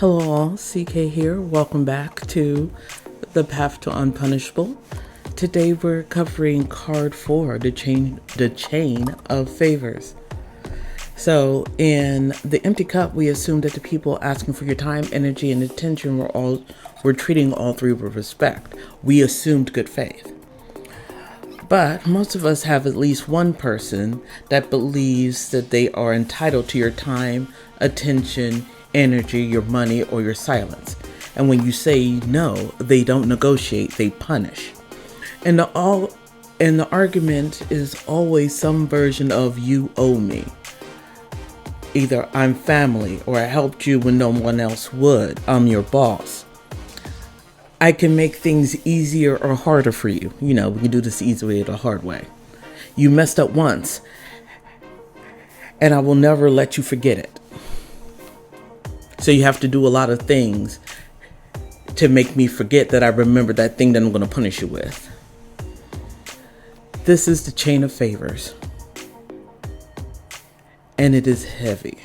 Hello all, Sique here. Welcome back to the Path to Unpunishable. Today we're covering card 4, the chain of favors. So in the empty cup, we assumed that the people asking for your time, energy, and attention were treating all three with respect. We assumed good faith. But most of us have at least one person that believes that they are entitled to your time, attention, energy, your money, or your silence. And when you say no, they don't negotiate, they punish. And the argument is always some version of you owe me. Either I'm family, or I helped you when no one else would. I'm your boss. I can make things easier or harder for you. We can do this easy way or the hard way. You messed up once, and I will never let you forget it. So you have to do a lot of things to make me forget that I remember that thing that I'm going to punish you with. This is the chain of favors. And it is heavy.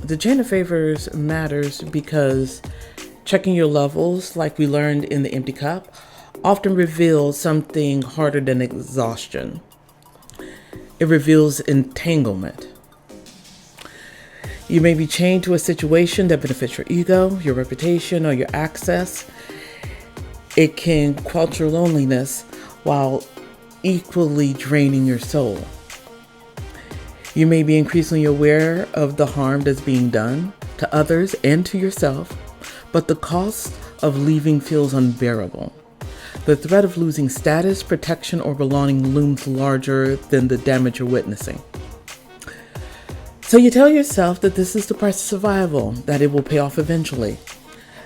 The chain of favors matters because checking your levels, like we learned in the empty cup, often reveals something harder than exhaustion. It reveals entanglement. You may be chained to a situation that benefits your ego, your reputation, or your access. It can quench your loneliness while equally draining your soul. You may be increasingly aware of the harm that's being done to others and to yourself, but the cost of leaving feels unbearable. The threat of losing status, protection, or belonging looms larger than the damage you're witnessing. So you tell yourself that this is the price of survival, that it will pay off eventually,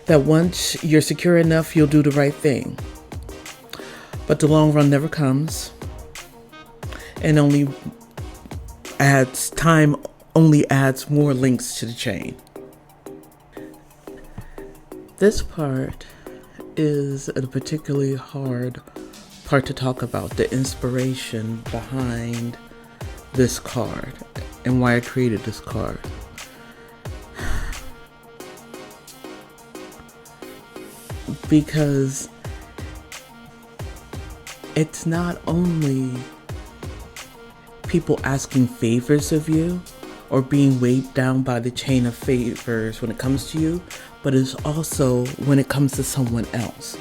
that once you're secure enough, you'll do the right thing. But the long run never comes, and time only adds more links to the chain. This part is a particularly hard part to talk about, the inspiration behind this card and why I created this card. Because it's not only people asking favors of you or being weighed down by the chain of favors when it comes to you, but it's also when it comes to someone else.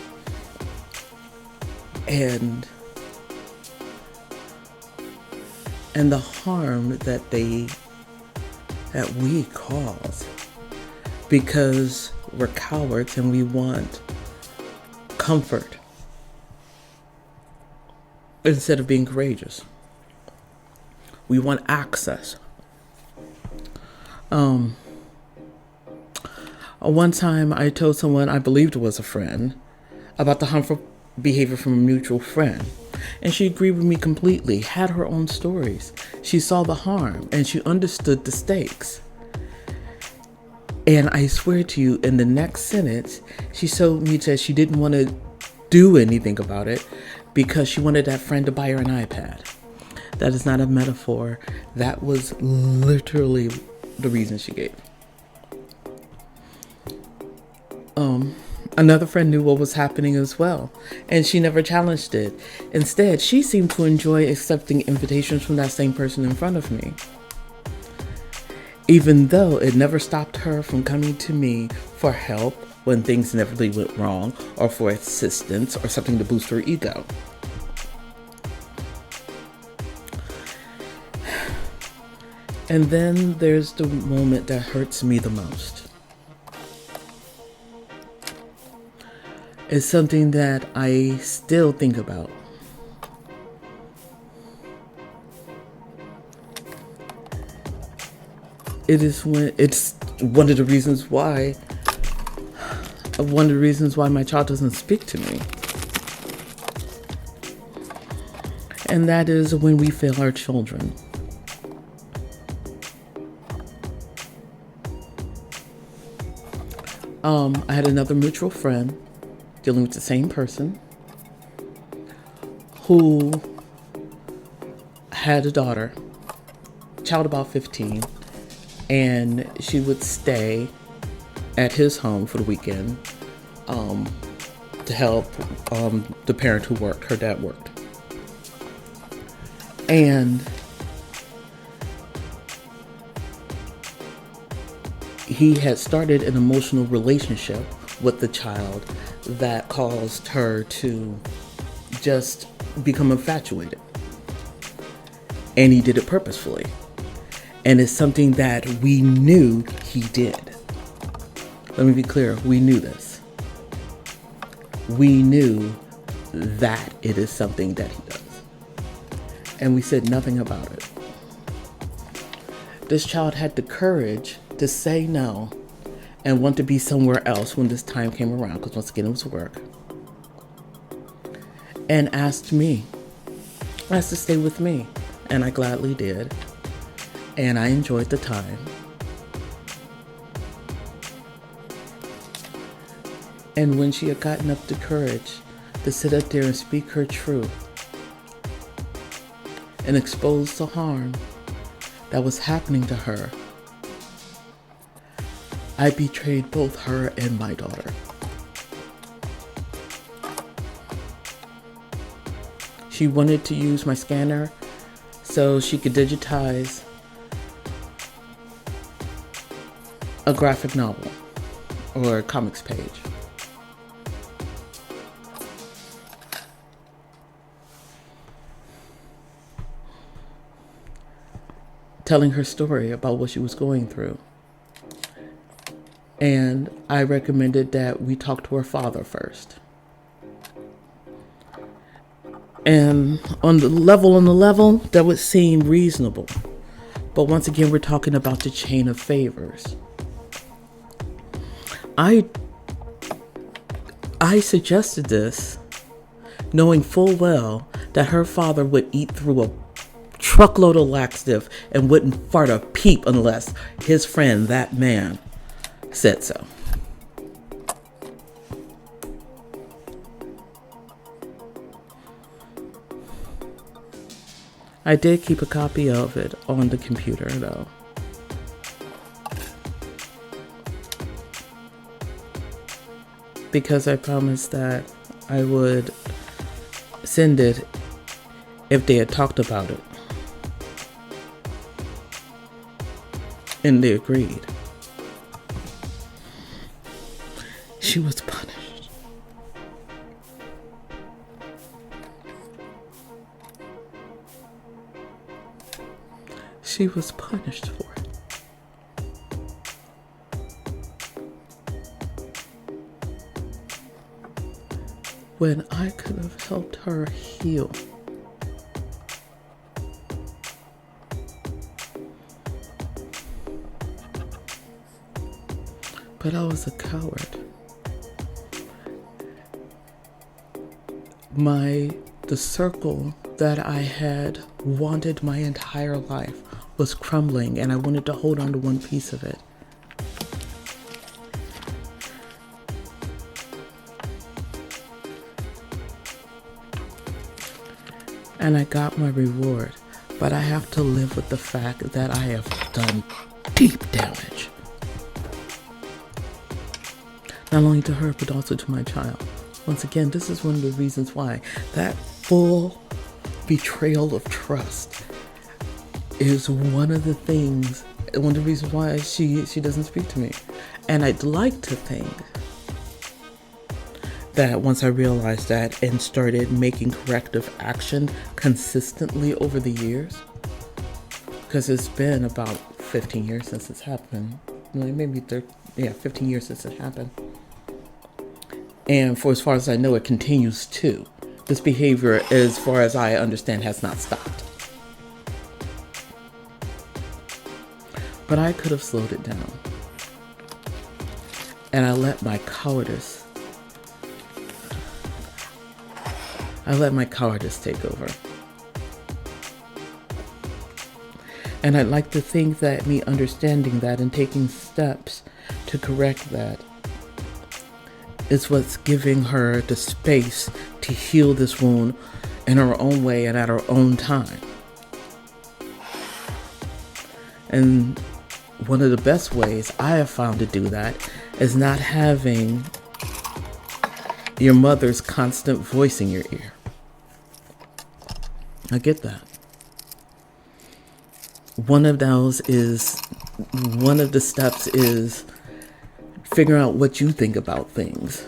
And the harm that we cause because we're cowards and we want comfort instead of being courageous. We want access. One time I told someone I believed was a friend about the harmful behavior from a mutual friend. And she agreed with me completely, had her own stories. She saw the harm and she understood the stakes. And I swear to you, in the next sentence, she told me that she didn't want to do anything about it because she wanted that friend to buy her an iPad. That is not a metaphor. That was literally the reason she gave. Another friend knew what was happening as well, and she never challenged it. Instead, she seemed to enjoy accepting invitations from that same person in front of me, even though it never stopped her from coming to me for help when things inevitably went wrong, or for assistance or something to boost her ego. And then there's the moment that hurts me the most. It's something that I still think about. It's one of the reasons why my child doesn't speak to me. And that is when we fail our children. I had another mutual friend dealing with the same person who had a daughter child about 15, and she would stay at his home for the weekend to help the parent who worked. Her dad worked. And he had started an emotional relationship with the child that caused her to just become infatuated. And he did it purposefully. And it's something that we knew he did. Let me be clear, we knew this. We knew that it is something that he does. And we said nothing about it. This child had the courage to say no and want to be somewhere else when this time came around, because once again it was work. And asked to stay with me. And I gladly did. And I enjoyed the time. And when she had gotten up the courage to sit up there and speak her truth and expose the harm that was happening to her, I betrayed both her and my daughter. She wanted to use my scanner so she could digitize a graphic novel or a comics page. Telling her story about what she was going through. And I recommended that we talk to her father first. And on the level, that would seem reasonable. But once again, we're talking about the chain of favors. I suggested this knowing full well that her father would eat through a truckload of laxative and wouldn't fart a peep unless his friend, that man, said so. I did keep a copy of it on the computer, though. Because I promised that I would send it if they had talked about it. And they agreed. She was punished. She was punished for it. When I could have helped her heal. But I was a coward. The circle that I had wanted my entire life was crumbling, and I wanted to hold on to one piece of it. And I got my reward, but I have to live with the fact that I have done deep damage. Not only to her, but also to my child. Once again, this is one of the reasons why that full betrayal of trust is one of the reasons why she doesn't speak to me. And I'd like to think that once I realized that and started making corrective action consistently over the years, because it's been about 15 years since it's happened. Maybe 15 years since it happened. And for as far as I know, it continues to. This behavior, as far as I understand, has not stopped. But I could have slowed it down. And I let my cowardice take over. And I'd like to think that me understanding that and taking steps to correct that is what's giving her the space to heal this wound in her own way and at her own time. And one of the best ways I have found to do that is not having your mother's constant voice in your ear. I get that. One of the steps is figuring out what you think about things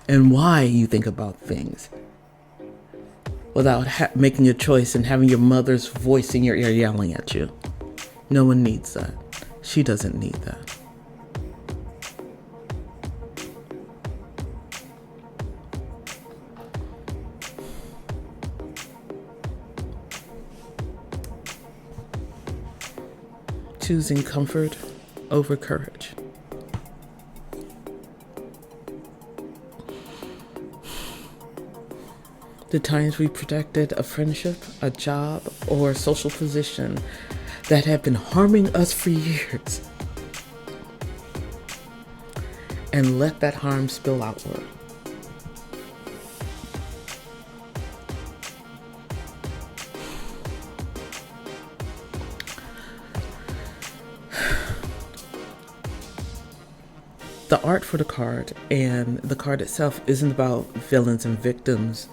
and why you think about things without making a choice and having your mother's voice in your ear yelling at you. No one needs that. She doesn't need that. Choosing comfort over courage. The times we protected a friendship, a job, or a social position that have been harming us for years and let that harm spill outward. The art for the card and the card itself isn't about villains and victims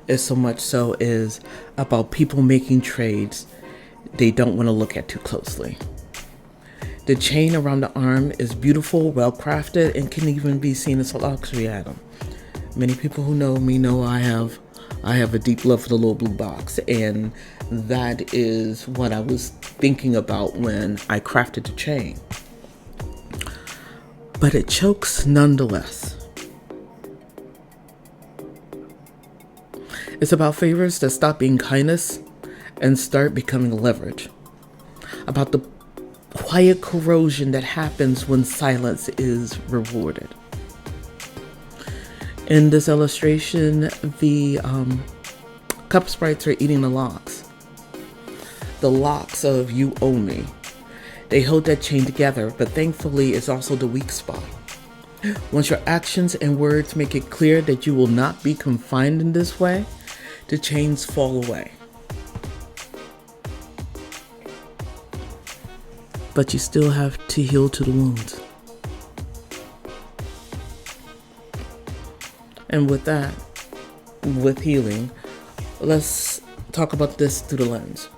as so much so is about people making trades they don't want to look at too closely. The chain around the arm is beautiful, well crafted, and can even be seen as a luxury item. Many people who know me know I have a deep love for the little blue box, and that is what I was thinking about when I crafted the chain. But it chokes nonetheless. It's about favors that stop being kindness and start becoming leverage. About the quiet corrosion that happens when silence is rewarded. In this illustration, the cup sprites are eating the locks. The locks of you owe me. They hold that chain together, but thankfully it's also the weak spot. Once your actions and words make it clear that you will not be confined in this way, the chains fall away. But you still have to heal to the wounds. And with that, with healing, let's talk about this through the lens.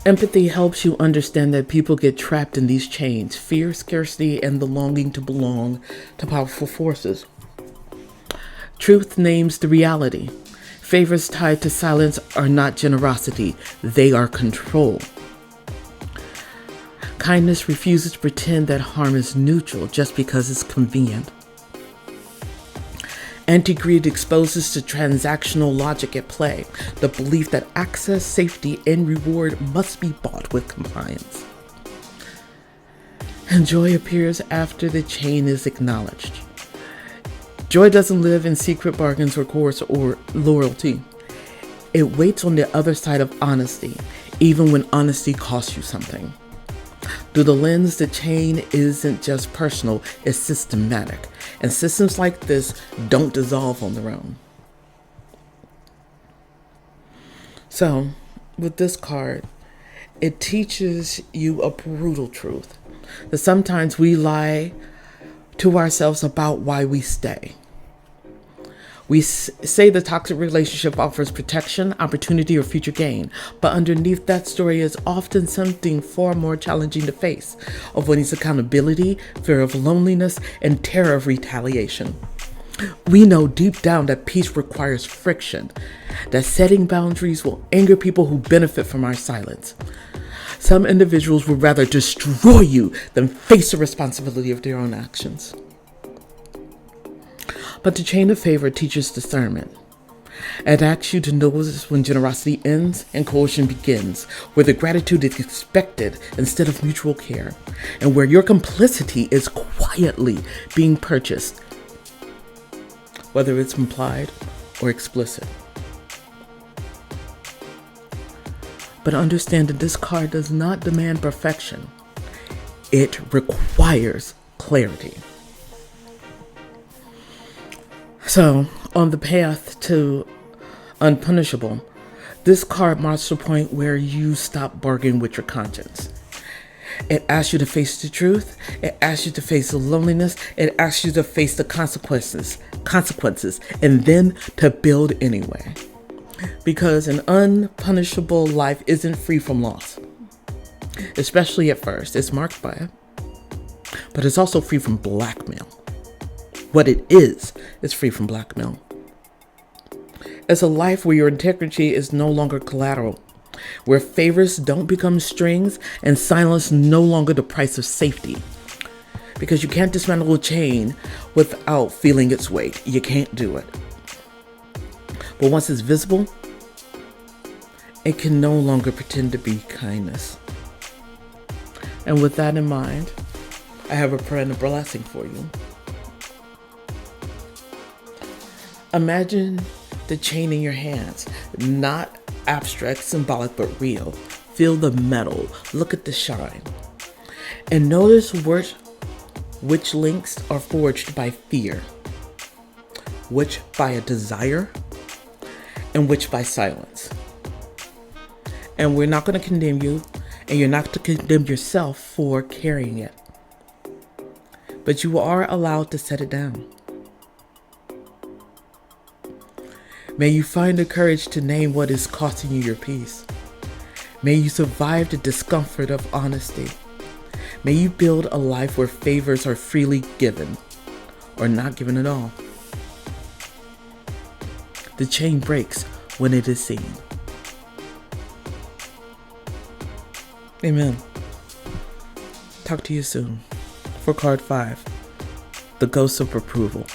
Empathy helps you understand that people get trapped in these chains, fear, scarcity, and the longing to belong to powerful forces. Truth names the reality. Favors tied to silence are not generosity, they are control. Kindness refuses to pretend that harm is neutral just because it's convenient. Anti-greed exposes the transactional logic at play, the belief that access, safety, and reward must be bought with compliance. And joy appears after the chain is acknowledged. Joy doesn't live in secret bargains or coerce or loyalty. It waits on the other side of honesty, even when honesty costs you something. Through the lens, the chain isn't just personal, it's systematic. And systems like this don't dissolve on their own. So, with this card, it teaches you a brutal truth. That sometimes we lie to ourselves about why we stay. We say the toxic relationship offers protection, opportunity, or future gain, but underneath that story is often something far more challenging to face: avoidance, accountability, fear of loneliness, and terror of retaliation. We know deep down that peace requires friction, that setting boundaries will anger people who benefit from our silence. Some individuals would rather destroy you than face the responsibility of their own actions. But the chain of favor teaches discernment. It asks you to notice when generosity ends and coercion begins, where the gratitude is expected instead of mutual care, and where your complicity is quietly being purchased, whether it's implied or explicit. But understand that this card does not demand perfection. It requires clarity. So, on the path to unpunishable, This card marks the point where you stop bargaining with your conscience. It asks you to face the truth. It asks you to face the loneliness. It asks you to face the consequences, and then to build anyway. Because an unpunishable life isn't free from loss, especially at first. It's marked by it, but it's also free from blackmail. What it is free from blackmail. It's a life where your integrity is no longer collateral, where favors don't become strings and silence no longer the price of safety. Because you can't dismantle a chain without feeling its weight. You can't do it. But once it's visible, it can no longer pretend to be kindness. And with that in mind, I have a prayer and a blessing for you. Imagine the chain in your hands, not abstract, symbolic, but real. Feel the metal, look at the shine, and notice which links are forged by fear, which by a desire, and which by silence. And we're not going to condemn you, and you're not to condemn yourself for carrying it, but you are allowed to set it down. May you find the courage to name what is costing you your peace. May you survive the discomfort of honesty. May you build a life where favors are freely given or not given at all. The chain breaks when it is seen. Amen. Talk to you soon. For card 5, the ghost of approval.